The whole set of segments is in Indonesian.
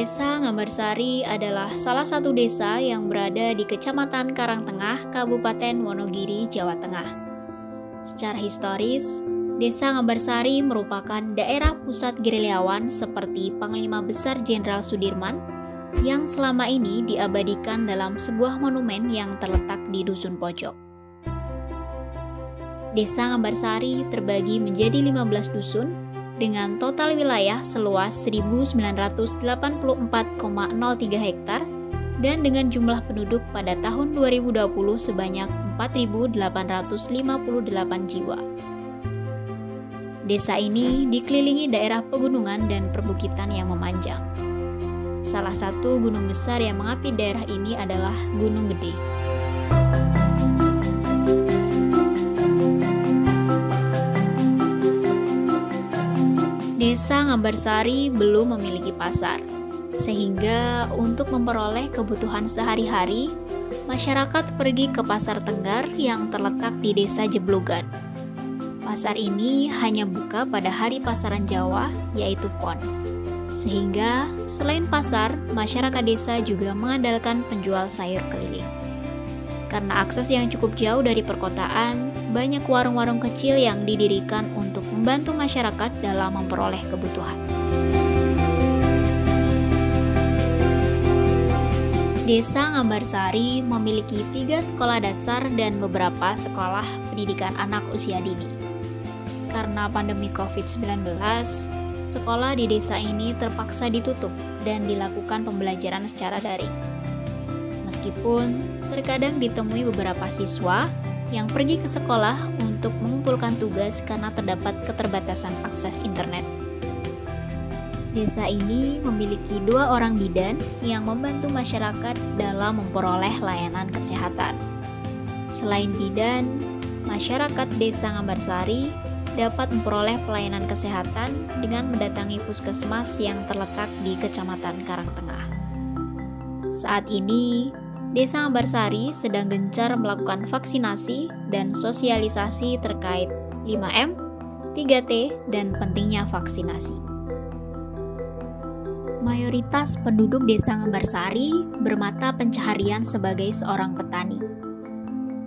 Desa Ngambarsari adalah salah satu desa yang berada di Kecamatan Karangtengah, Kabupaten Wonogiri, Jawa Tengah. Secara historis, Desa Ngambarsari merupakan daerah pusat gerilyawan seperti Panglima Besar Jenderal Sudirman yang selama ini diabadikan dalam sebuah monumen yang terletak di Dusun Pojok. Desa Ngambarsari terbagi menjadi 15 dusun dengan total wilayah seluas 1984,03 hektar dan dengan jumlah penduduk pada tahun 2020 sebanyak 4.858 jiwa. Desa ini dikelilingi daerah pegunungan dan perbukitan yang memanjang. Salah satu gunung besar yang mengapit daerah ini adalah Gunung Gede. Desa Ngambarsari belum memiliki pasar, sehingga untuk memperoleh kebutuhan sehari-hari, masyarakat pergi ke Pasar Tenggar yang terletak di Desa Jeblogan. Pasar ini hanya buka pada hari pasaran Jawa, yaitu Pon. Sehingga selain pasar, masyarakat desa juga mengandalkan penjual sayur keliling. Karena akses yang cukup jauh dari perkotaan, banyak warung-warung kecil yang didirikan untuk membantu masyarakat dalam memperoleh kebutuhan. Desa Ngambarsari memiliki 3 sekolah dasar dan beberapa sekolah pendidikan anak usia dini. Karena pandemi COVID-19, sekolah di desa ini terpaksa ditutup dan dilakukan pembelajaran secara daring. Meskipun terkadang ditemui beberapa siswa yang pergi ke sekolah untuk mengumpulkan tugas karena terdapat keterbatasan akses internet. Desa ini memiliki 2 orang bidan yang membantu masyarakat dalam memperoleh layanan kesehatan. Selain bidan, masyarakat Desa Ngambarsari dapat memperoleh pelayanan kesehatan dengan mendatangi puskesmas yang terletak di Kecamatan Karangtengah. Saat ini, Desa Ngambarsari sedang gencar melakukan vaksinasi dan sosialisasi terkait 5M, 3T, dan pentingnya vaksinasi. Mayoritas penduduk Desa Ngambarsari bermata pencaharian sebagai seorang petani.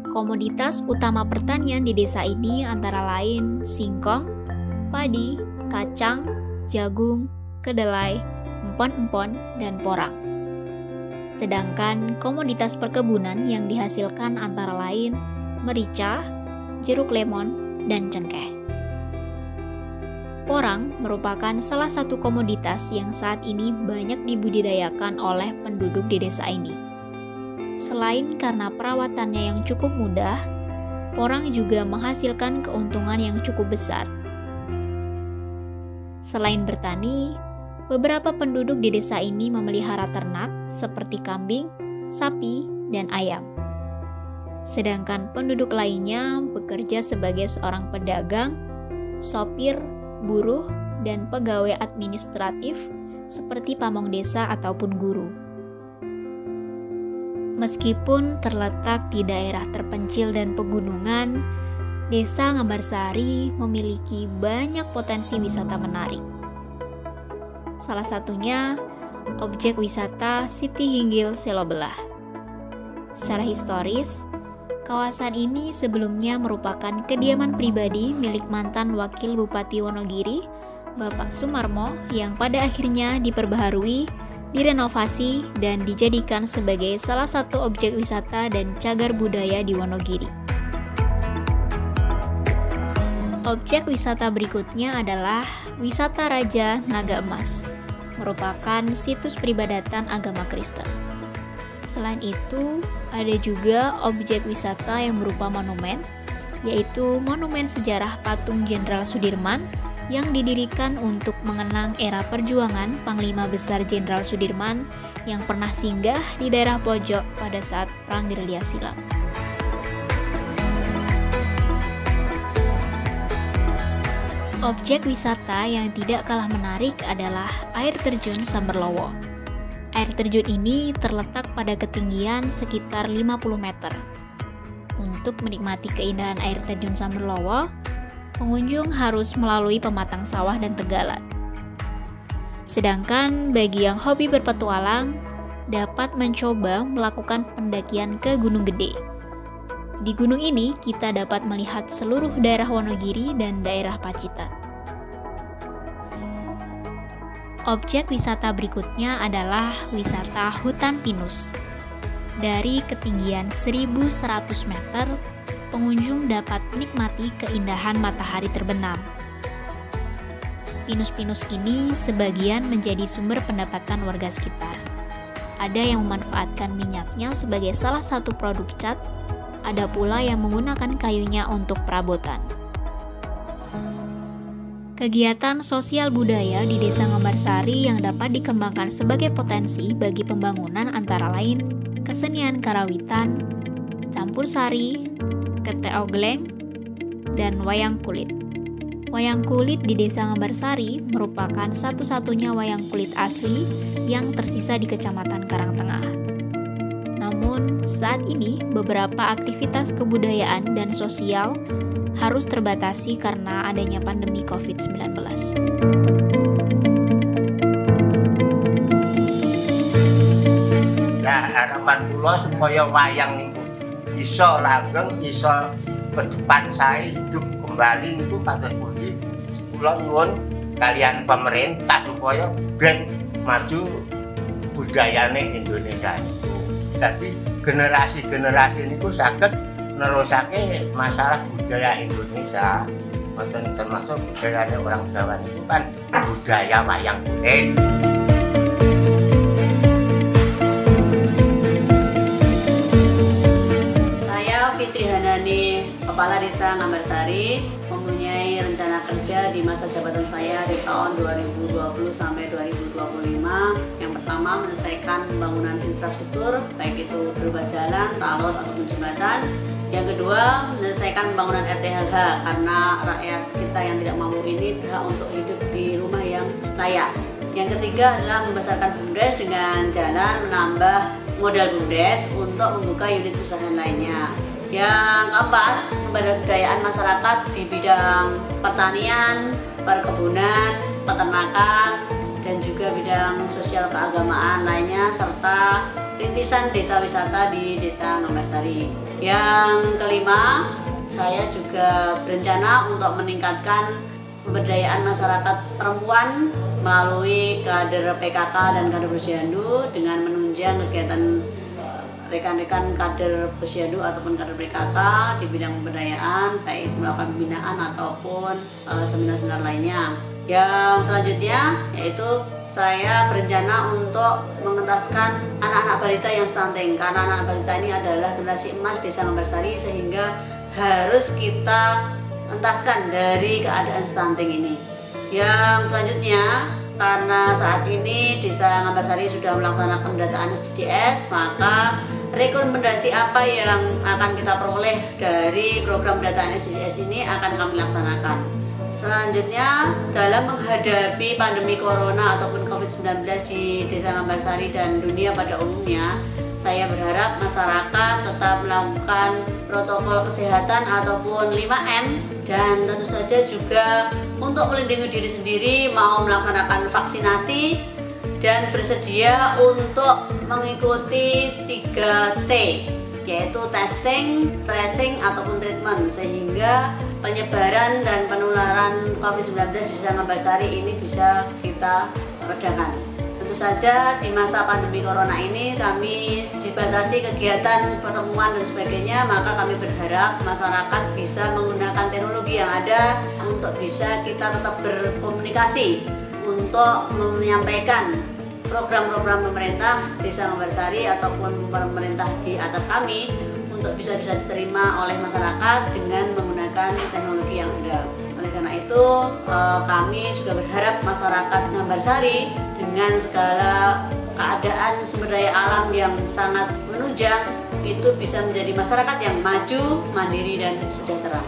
Komoditas utama pertanian di desa ini antara lain singkong, padi, kacang, jagung, kedelai, empon-empon, dan porang. Sedangkan komoditas perkebunan yang dihasilkan antara lain merica, jeruk lemon, dan cengkeh. Porang merupakan salah satu komoditas yang saat ini banyak dibudidayakan oleh penduduk di desa ini. Selain karena perawatannya yang cukup mudah, porang juga menghasilkan keuntungan yang cukup besar. Selain bertani, beberapa penduduk di desa ini memelihara ternak seperti kambing, sapi, dan ayam. Sedangkan penduduk lainnya bekerja sebagai seorang pedagang, sopir, buruh, dan pegawai administratif seperti pamong desa ataupun guru. Meskipun terletak di daerah terpencil dan pegunungan, Desa Ngambarsari memiliki banyak potensi wisata menarik. Salah satunya objek wisata Siti Hinggil Selobelah. Secara historis, kawasan ini sebelumnya merupakan kediaman pribadi milik mantan Wakil Bupati Wonogiri, Bapak Sumarmo, yang pada akhirnya diperbaharui, direnovasi, dan dijadikan sebagai salah satu objek wisata dan cagar budaya di Wonogiri. Objek wisata berikutnya adalah Wisata Raja Naga Emas, merupakan situs peribadatan agama Kristen. Selain itu, ada juga objek wisata yang berupa monumen, yaitu Monumen Sejarah Patung Jenderal Sudirman yang didirikan untuk mengenang era perjuangan Panglima Besar Jenderal Sudirman yang pernah singgah di daerah Pojok pada saat Perang Gerilya Silam. Objek wisata yang tidak kalah menarik adalah air terjun Samberlowo. Air terjun ini terletak pada ketinggian sekitar 50 meter. Untuk menikmati keindahan air terjun Samberlowo, pengunjung harus melalui pematang sawah dan tegalan. Sedangkan bagi yang hobi berpetualang, dapat mencoba melakukan pendakian ke Gunung Gede. Di gunung ini, kita dapat melihat seluruh daerah Wonogiri dan daerah Pacitan. Objek wisata berikutnya adalah wisata hutan pinus. Dari ketinggian 1.100 meter, pengunjung dapat menikmati keindahan matahari terbenam. Pinus-pinus ini sebagian menjadi sumber pendapatan warga sekitar. Ada yang memanfaatkan minyaknya sebagai salah satu produk cat, ada pula yang menggunakan kayunya untuk perabotan. Kegiatan sosial budaya di Desa Ngambarsari yang dapat dikembangkan sebagai potensi bagi pembangunan antara lain kesenian karawitan, campur sari, keteo geleng, dan wayang kulit. Wayang kulit di Desa Ngambarsari merupakan satu-satunya wayang kulit asli yang tersisa di Kecamatan Karangtengah. Namun, saat ini beberapa aktivitas kebudayaan dan sosial harus terbatasi karena adanya pandemi COVID-19. Nah, harapan kula supaya wayang niku iso langgeng, iso ke depan saya hidup kembali niku kados pundi. Kula nyuwun kalian pemerintah supaya ben maju budayane Indonesia niku. Jadi generasi-generasi niku saged nerusake masalah budaya Indonesia. Mboten termasuk budayane orang Jawa niku kan budaya wayang kulit. Kepala Desa Ngambarsari mempunyai rencana kerja di masa jabatan saya di tahun 2020 sampai 2025. Yang pertama, menyelesaikan pembangunan infrastruktur, baik itu berupa jalan, talot, ataupun jembatan. Yang kedua, menyelesaikan pembangunan RTHH karena rakyat kita yang tidak mampu ini berhak untuk hidup di rumah yang layak. Yang ketiga adalah membesarkan BUMDes dengan jalan menambah modal BUMDes untuk membuka unit usaha lainnya. Yang keempat, pemberdayaan masyarakat di bidang pertanian, perkebunan, peternakan, dan juga bidang sosial keagamaan lainnya, serta rintisan desa wisata di Desa Ngambarsari. Yang kelima, saya juga berencana untuk meningkatkan pemberdayaan masyarakat perempuan melalui kader PKK dan kader Posyandu dengan menunjang kegiatan rekan-rekan kader Posyandu ataupun kader PKK di bidang pemberdayaan, baik itu melakukan pembinaan ataupun seminar-seminar lainnya. Yang selanjutnya yaitu saya berencana untuk mengentaskan anak-anak balita yang stunting, karena anak-anak balita ini adalah generasi emas Desa Ngambarsari, sehingga harus kita entaskan dari keadaan stunting ini. Yang selanjutnya, karena saat ini Desa Ngambarsari sudah melaksanakan pendataan SDGs, maka rekomendasi apa yang akan kita peroleh dari program pendataan SDGs ini akan kami laksanakan. Selanjutnya, dalam menghadapi pandemi corona ataupun COVID-19 di Desa Ngambarsari dan dunia pada umumnya, saya berharap masyarakat tetap melakukan protokol kesehatan ataupun 5M, dan tentu saja juga untuk melindungi diri sendiri mau melaksanakan vaksinasi dan bersedia untuk mengikuti 3T, yaitu testing, tracing, ataupun treatment, sehingga penyebaran dan penularan COVID-19 di Desa Ngambarsari ini bisa kita redakan. Tentu saja di masa pandemi corona ini kami dibatasi kegiatan pertemuan dan sebagainya, maka kami berharap masyarakat bisa menggunakan teknologi yang ada untuk bisa kita tetap berkomunikasi untuk menyampaikan program-program pemerintah Desa Ngambarsari ataupun pemerintah di atas kami untuk bisa diterima oleh masyarakat dengan menggunakan teknologi yang ada. Oleh karena itu, kami juga berharap masyarakat Ngambarsari dengan segala keadaan sumber daya alam yang sangat menunjang itu bisa menjadi masyarakat yang maju, mandiri, dan sejahtera.